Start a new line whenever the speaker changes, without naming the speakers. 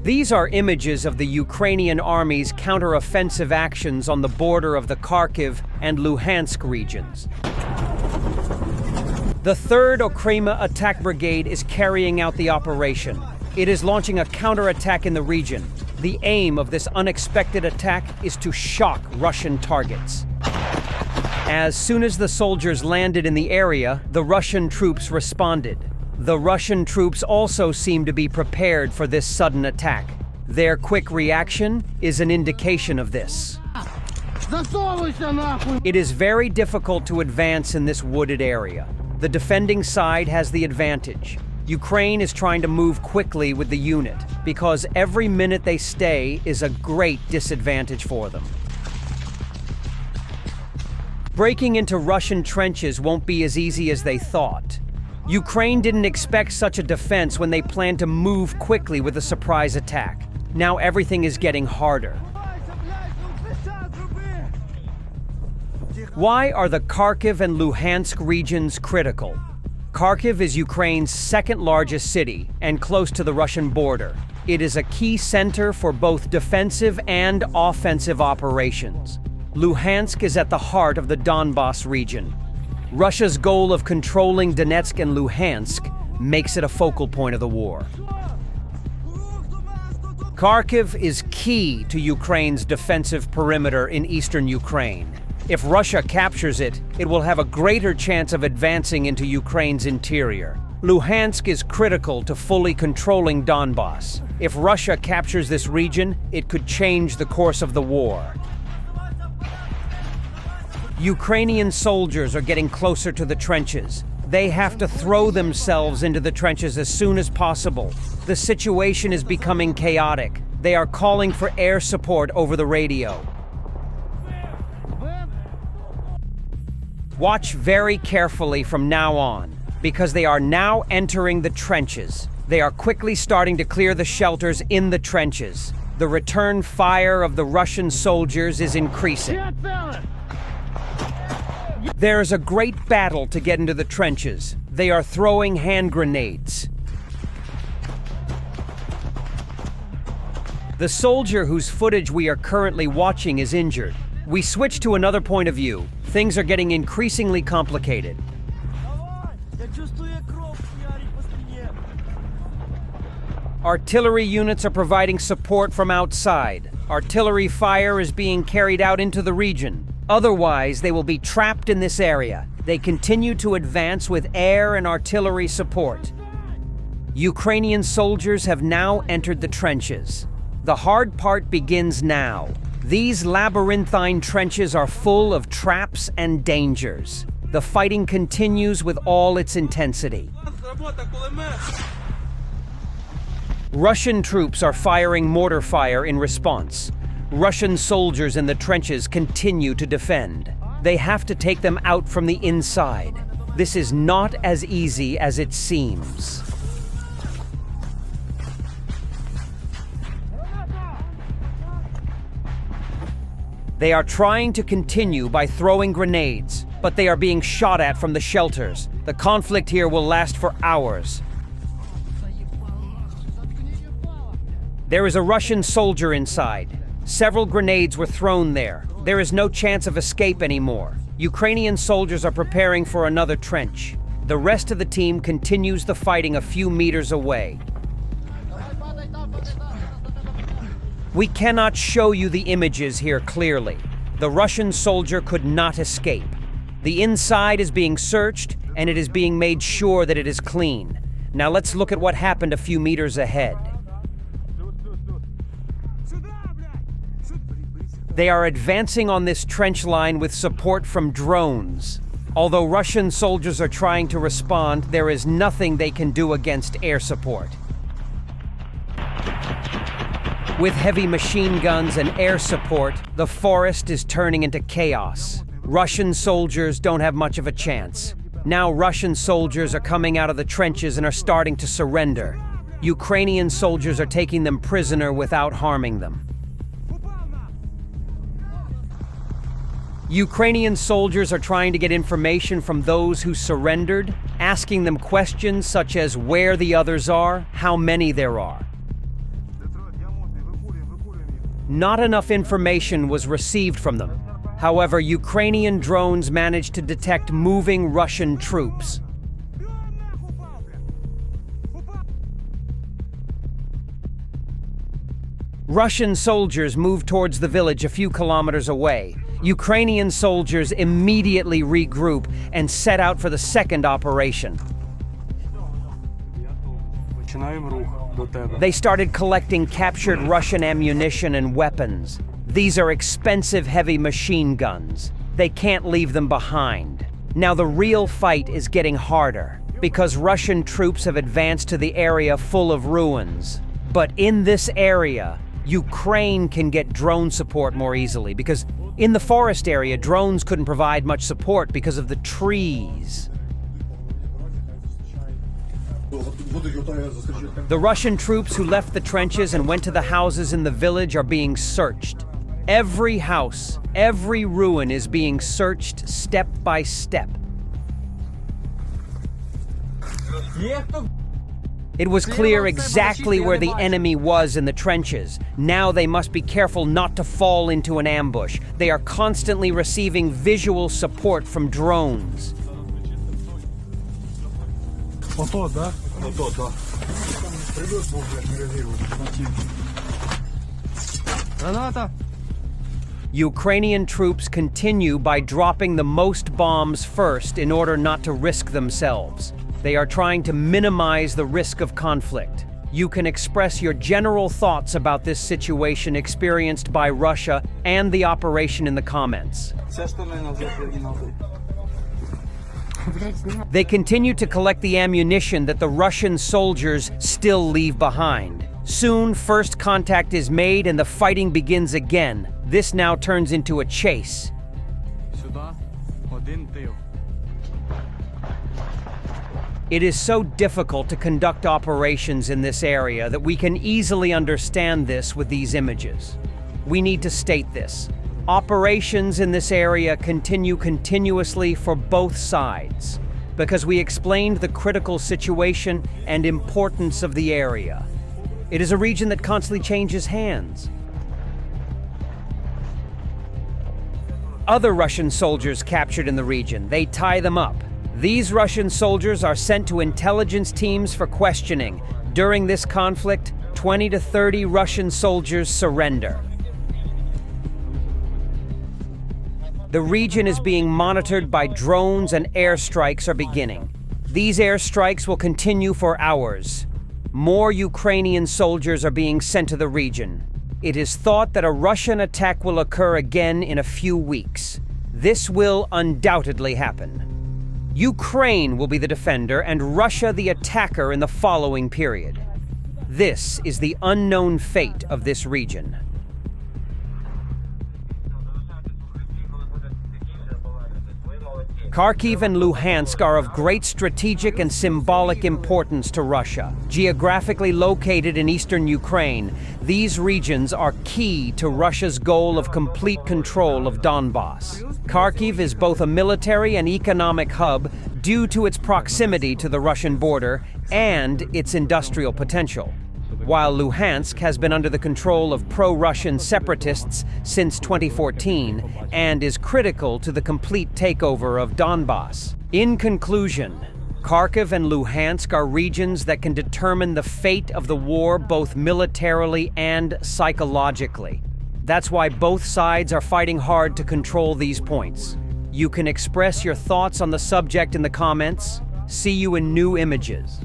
These are images of the Ukrainian army's counteroffensive actions on the border of the Kharkiv and Luhansk regions. The 3rd Okryma Attack Brigade is carrying out the operation. It is launching a counterattack in the region. The aim of this unexpected attack is to shock Russian targets. As soon as the soldiers landed in the area, the Russian troops responded. The Russian troops also seem to be prepared for this sudden attack. Their quick reaction is an indication of this. It is very difficult to advance in this wooded area. The defending side has the advantage. Ukraine is trying to move quickly with the unit because every minute they stay is a great disadvantage for them. Breaking into Russian trenches won't be as easy as they thought. Ukraine didn't expect such a defense when they planned to move quickly with a surprise attack. Now everything is getting harder. Why are the Kharkiv and Luhansk regions critical? Kharkiv is Ukraine's 2nd largest city and close to the Russian border. It is a key center for both defensive and offensive operations. Luhansk is at the heart of the Donbas region. Russia's goal of controlling Donetsk and Luhansk makes it a focal point of the war. Kharkiv is key to Ukraine's defensive perimeter in eastern Ukraine. If Russia captures it, it will have a greater chance of advancing into Ukraine's interior. Luhansk is critical to fully controlling Donbas. If Russia captures this region, it could change the course of the war. Ukrainian soldiers are getting closer to the trenches. They have to throw themselves into the trenches as soon as possible. The situation is becoming chaotic. They are calling for air support over the radio. Watch very carefully from now on, because they are now entering the trenches. They are quickly starting to clear the shelters in the trenches. The return fire of the Russian soldiers is increasing. There is a great battle to get into the trenches. They are throwing hand grenades. The soldier whose footage we are currently watching is injured. We switch to another point of view. Things are getting increasingly complicated. Artillery units are providing support from outside. Artillery fire is being carried out into the region. Otherwise, they will be trapped in this area. They continue to advance with air and artillery support. Ukrainian soldiers have now entered the trenches. The hard part begins now. These labyrinthine trenches are full of traps and dangers. The fighting continues with all its intensity. Russian troops are firing mortar fire in response. Russian soldiers in the trenches continue to defend. They have to take them out from the inside. This is not as easy as it seems. They are trying to continue by throwing grenades, but they are being shot at from the shelters. The conflict here will last for hours. There is a Russian soldier inside. Several grenades were thrown there. There is no chance of escape anymore. Ukrainian soldiers are preparing for another trench. The rest of the team continues the fighting a few meters away. We cannot show you the images here clearly. The Russian soldier could not escape. The inside is being searched, and it is being made sure that it is clean. Now let's look at what happened a few meters ahead. They are advancing on this trench line with support from drones. Although Russian soldiers are trying to respond, there is nothing they can do against air support. With heavy machine guns and air support, the forest is turning into chaos. Russian soldiers don't have much of a chance. Now Russian soldiers are coming out of the trenches and are starting to surrender. Ukrainian soldiers are taking them prisoner without harming them. Ukrainian soldiers are trying to get information from those who surrendered, asking them questions such as where the others are, how many there are. not enough information was received from them. However, Ukrainian drones managed to detect moving Russian troops. Russian soldiers moved towards the village a few kilometers away. Ukrainian soldiers immediately regroup and set out for the second operation. They started collecting captured Russian ammunition and weapons. These are expensive heavy machine guns. They can't leave them behind. Now the real fight is getting harder because Russian troops have advanced to the area full of ruins. But in this area, Ukraine can get drone support more easily because in the forest area, drones couldn't provide much support because of the trees. The Russian troops who left the trenches and went to the houses in the village are being searched. Every house, every ruin is being searched step by step. It was clear exactly where the enemy was in the trenches. Now they must be careful not to fall into an ambush. They are constantly receiving visual support from drones. Ukrainian troops continue by dropping the most bombs first in order not to risk themselves. They are trying to minimize the risk of conflict. You can express your general thoughts about this situation experienced by Russia and the operation in the comments. They continue to collect the ammunition that the Russian soldiers still leave behind. Soon, first contact is made and the fighting begins again. This now turns into a chase. It is so difficult to conduct operations in this area that we can easily understand this with these images. We need to state this. Operations in this area continue continuously for both sides because we explained the critical situation and importance of the area. It is a region that constantly changes hands. Other Russian soldiers captured in the region, they tie them up. These Russian soldiers are sent to intelligence teams for questioning. During this conflict, 20 to 30 Russian soldiers surrender. The region is being monitored by drones and airstrikes are beginning. These airstrikes will continue for hours. More Ukrainian soldiers are being sent to the region. It is thought that a Russian attack will occur again in a few weeks. This will undoubtedly happen. Ukraine will be the defender and Russia the attacker in the following period. This is the unknown fate of this region. Kharkiv and Luhansk are of great strategic and symbolic importance to Russia. Geographically located in eastern Ukraine, these regions are key to Russia's goal of complete control of Donbass. Kharkiv is both a military and economic hub due to its proximity to the Russian border and its industrial potential, while Luhansk has been under the control of pro-Russian separatists since 2014 and is critical to the complete takeover of Donbass. In conclusion, Kharkiv and Luhansk are regions that can determine the fate of the war both militarily and psychologically. That's why both sides are fighting hard to control these points. You can express your thoughts on the subject in the comments. See you in new images.